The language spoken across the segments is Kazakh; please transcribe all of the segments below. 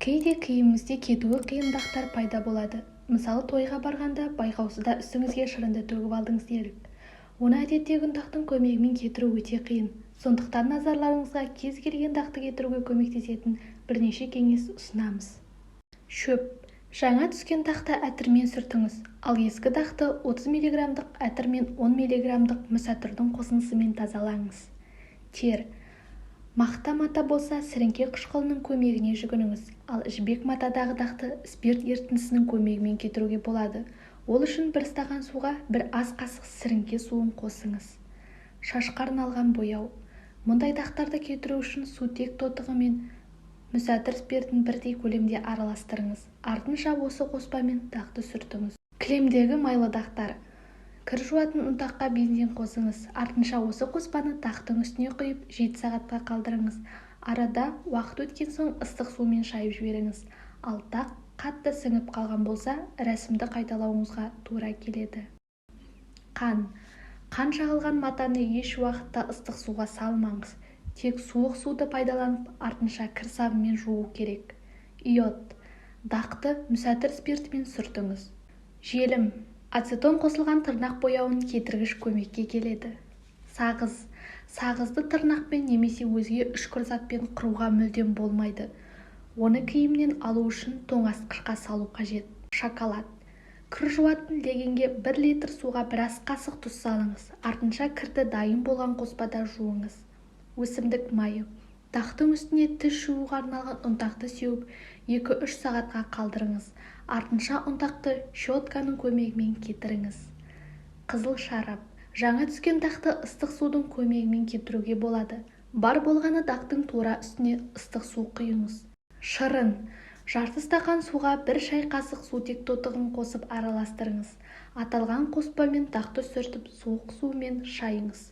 Кейде киімімізде кетуі қиын дақтар пайда болады. Мысалы, тойға барғанда байқаусызда үстіңізге шырынды төгіп алдыңыз делік. Оны әдеттегі ұнтақтың көмегімен кетіру өте қиын. Сондықтан назарларыңызға кез келген дақты кетіруге көмектесетін бірнеше кеңес ұсынамыз. Шөп. Жаңа түскен дақты әтірмен сүртіңіз, ал ескі дақты 30 мг әтір мен 10 мг мүсәтірдің қосындысымен тазалаңыз. Тер. Мақта мата болса, сіріңке қышқылының көмегіне жүгініңіз, ал жібек матадағы дақты спирт ерітіндісінің көмегімен кетіруге болады. Ол үшін бір стақан суға бір ас қасық сіріңке суын қосыңыз. Шашқа арналған бояу. Мұндай дақтарды кетіру үшін сутек тотығы мен мүсәтір спиртін бірдей көлемде араластырыңыз. Артынша осы қоспамен дақты сүртіңіз. Кілемдегі майлы дақтар. Кір жуатын ұнтаққа бензин қосыңыз. Артынша осы қоспаны дақтың үстіне құйып 7 сағатқа қалдырыңыз. Арада уақыт өткен соң ыстық сумен шайып жіберіңіз. Ал дақ қатты сіңіп қалған болса, рәсімді қайталауыңызға тура келеді. Қан. Қан жағылған матаны еш уақытта ыстық суға салмаңыз. Тек суық суды пайдаланып, артынша кір сабынмен жуу керек. Иод. Дақты мүсәтір спиртімен сүртіңіз. Желім. Ацетон қосылған тырнақ бояуын кетіргіш көмекке келеді. Сағыз. Сағызды тырнақпен немесе өзге үшкір затпен қыруға мүлдем болмайды. Оны киімнен алу үшін тоңазытқышқа салу қажет. Шоколад. Кір жуатын легенге 1 литр суға бір ас қасық тұз салыңыз. Артынша кірді дайын болған қоспада жуыңыз. Өсімдік майы. Дақтың үстіне тіс жууға арналған ұнтақты сеуіп 2-3 сағатқа қалдырыңыз. Артынша ұнтақты щетканың көмегімен кетіріңіз. Қызыл шарап. Жаңа түскен дақты ыстық судың көмегімен кетіруге болады. Бар болғаны дақтың тура үстіне ыстық су құйыңыз. Шырын. Жарты стақан суға 1 шай қасық сутек тотығын қосып араластырыңыз. Аталған қоспамен дақты сүртіп суық сумен шайыңыз.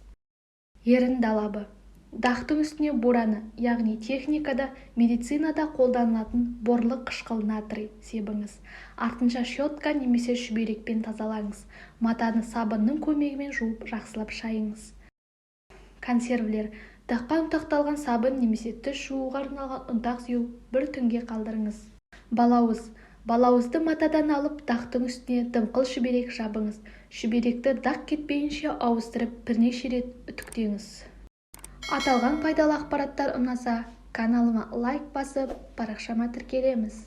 Ерін далабы. Дақтың үстіне бураны, яғни техникада, медицинада қолданылатын борлы қышқыл натрий себіңіз. Артынша щетка немесе шүберекпен тазалаңыз. Матаны сабынның көмегімен жуып жақсылап шайыңыз. Консервілер. Даққа ұнтақталған сабын немесе тіс жууға арналған ұнтақ сеу 1 түнге қалдырыңыз. Балауыз. Балауызды матадан алып, дақтың үстіне дымқыл шүберек жабыңыз. Шүберекті дақ кетпейінше ауыстырып бірнеше рет үтіктеңіз. Аталған пайдалы ақпараттар ұнаса, каналыма лайк басып, парақшама тіркелеміз.